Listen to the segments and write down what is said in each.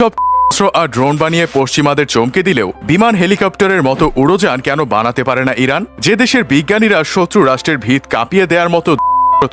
অস্ত্র আর ড্রোন বানিয়ে পশ্চিমাদের চমকে দিলেও বিমান হেলিকপ্টারের মতো উড়োযান কেন বানাতে পারে না ইরান? যে দেশের বিজ্ঞানীরা শত্রু রাষ্ট্রের ভিত কাঁপিয়ে দেওয়ার মতো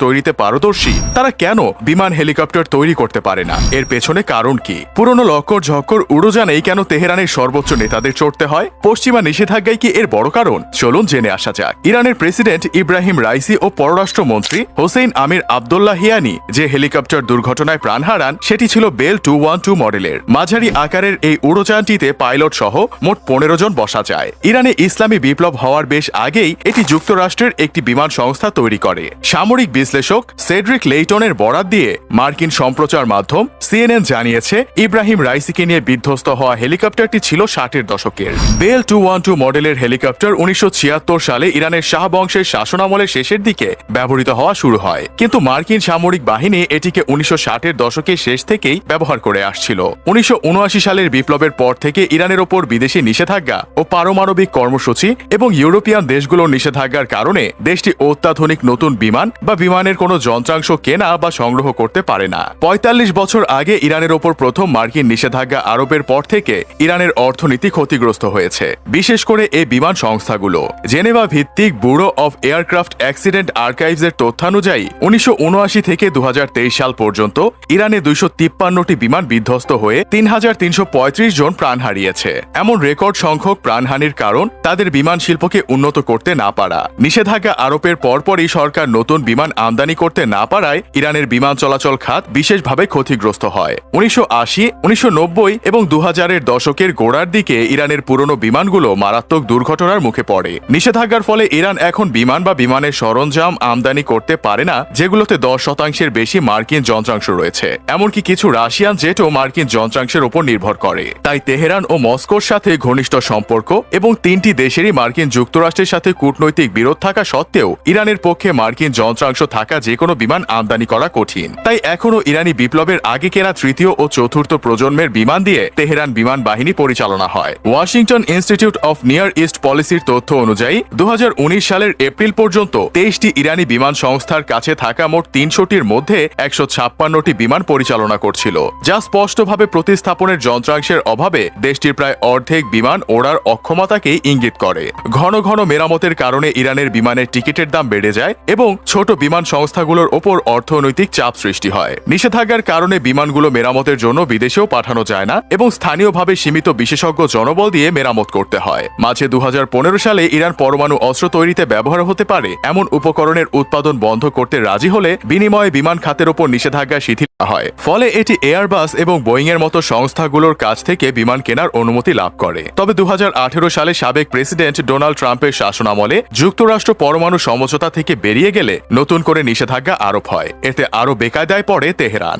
তৈরিতে পারদর্শী, তারা কেন বিমান হেলিকপ্টার তৈরি করতে পারে না? এর পেছনে কারণ কি? পুরনো লক্কর ঝক্কর উড়োযানেই কেন তেহরানের সর্বোচ্চ নেতাদের চড়তে হয়? পশ্চিমা নিষেধাজ্ঞাই কি এর বড় কারণ? চলুন জেনে আসা যাক। ইরানের প্রেসিডেন্ট ইব্রাহিম রাইসি ও পররাষ্ট্রমন্ত্রী হোসেইন আমির আবদুল্লাহিয়ানি যে হেলিকপ্টার দুর্ঘটনায় প্রাণ হারান সেটি ছিল বেল 212 মডেলের। মাঝারি আকারের এই উড়োযানটিতে পাইলট সহ মোট 15 জন বসা যায়। ইরানে ইসলামী বিপ্লব হওয়ার বেশ আগেই এটি যুক্তরাষ্ট্রের একটি বিমান সংস্থা তৈরি করে। সামরিক বিশ্লেষক সেড্রিক লেইটনের বরাত দিয়ে মার্কিন সম্প্রচার মাধ্যম সিএনএন জানিয়েছে, ইব্রাহিম রাইসিকে নিয়ে বিধ্বস্ত হওয়া হেলিকপ্টারটি ছিল 60-এর দশকের। বেল 212 মডেলের হেলিকপ্টার 1976 সালে ইরানের শাহ বংশের শাসনামলের শেষের দিকে ব্যবহৃত হওয়া শুরু হয়, কিন্তু মার্কিন সামরিক বাহিনী এটিকে 1960-এর দশকের শেষ থেকেই ব্যবহার করে আসছিল। 1979 সালের বিপ্লবের পর থেকে ইরানের ওপর বিদেশি নিষেধাজ্ঞা ও পারমাণবিক কর্মসূচি এবং ইউরোপিয়ান দেশগুলোর নিষেধাজ্ঞার কারণে দেশটি অত্যাধুনিক নতুন বিমান বা বিমানের কোনো যন্ত্রাংশ কেনা বা সংগ্রহ করতে পারে না। 45 বছর আগে ইরানের ওপর প্রথম মার্কিন নিষেধাজ্ঞা আরোপের পর থেকে ইরানের অর্থনীতি ক্ষতিগ্রস্ত হয়েছে, বিশেষ করে এই বিমান সংস্থাগুলো। জেনেভা ভিত্তিক ব্যুরো অফ এয়ারক্রাফট অ্যাক্সিডেন্ট আর্কাইভসের তথ্যানুযায়ী 1979 থেকে 2023 সাল পর্যন্ত ইরানে 253টি বিমান বিধ্বস্ত হয়ে 3335 জন প্রাণ হারিয়েছে। এমন রেকর্ড সংখ্যক প্রাণহানির কারণ তাদের বিমান শিল্পকে উন্নত করতে না পারা। নিষেধাজ্ঞা আরোপের পরপরই সরকার নতুন বিমান আমদানি করতে না পারায় ইরানের বিমান চলাচল খাত বিশেষভাবে ক্ষতিগ্রস্ত হয়। 1980, 1990 এবং 2000-এর দশকের গোড়ার দিকে ইরানের পুরনো বিমানগুলো মারাত্মক দুর্ঘটনার মুখে পড়ে। নিষেধাজ্ঞার ফলে ইরান এখন বিমান বা বিমানের সরঞ্জাম আমদানি করতে পারে না যেগুলোতে 10% বেশি মার্কিন যন্ত্রাংশ রয়েছে। এমনকি কিছু রাশিয়ান জেটও মার্কিন যন্ত্রাংশের উপর নির্ভর করে। তাই তেহরান ও মস্কোর সাথে ঘনিষ্ঠ সম্পর্ক এবং তিনটি দেশেরই মার্কিন যুক্তরাষ্ট্রের সাথে কূটনৈতিক বিরোধ থাকা সত্ত্বেও ইরানের পক্ষে মার্কিন যন্ত্রাংশ থাকা যে কোনো বিমান আমদানি করা কঠিন। তাই এখনও ইরানি বিপ্লবের আগে কেনা তৃতীয় ও চতুর্থ প্রজন্মের বিমান দিয়ে তেহরান বিমান বাহিনী পরিচালনা হয়। Washington institute of near east পলিসির তথ্য অনুযায়ী 2019 সালের এপ্রিল পর্যন্ত 23টি ইরানি বিমান সংস্থার কাছে থাকা মোট 300টির মধ্যে 156টি বিমান পরিচালনা করছিল, যা স্পষ্টভাবে প্রতিস্থাপনের যন্ত্রাংশের অভাবে দেশটির প্রায় অর্ধেক বিমান ওড়ার অক্ষমতাকেই ইঙ্গিত করে। ঘন ঘন মেরামতের কারণে ইরানের বিমানের টিকিটের দাম বেড়ে যায় এবং ছোট বিমান সংস্থাগুলোর ওপর অর্থনৈতিক চাপ সৃষ্টি হয়। নিষেধাজ্ঞার কারণে বিমানগুলো মেরামতের জন্য বিদেশেও পাঠানো যায় না এবং স্থানীয়ভাবে সীমিত বিশেষজ্ঞ জনবল দিয়ে মেরামত করতে হয়। মাঝে 2015 সালে ইরান পরমাণু অস্ত্র তৈরিতে ব্যবহার হতে পারে এমন উপকরণের উৎপাদন বন্ধ করতে রাজি হলে বিনিময়ে বিমান খাতের ওপর নিষেধাজ্ঞা শিথিল হয়। ফলে এটি এয়ারবাস এবং বোয়িং এর মতো সংস্থাগুলোর কাছ থেকে বিমান কেনার অনুমতি লাভ করে। তবে 2018 সালে সাবেক প্রেসিডেন্ট ডোনাল্ড ট্রাম্পের শাসনামলে যুক্তরাষ্ট্র পরমাণু সমঝোতা থেকে বেরিয়ে গেলে নতুন করে নিষেধাজ্ঞা আরোপ হয়। এতে আরও বেকায়দায় পড়ে তেহরান।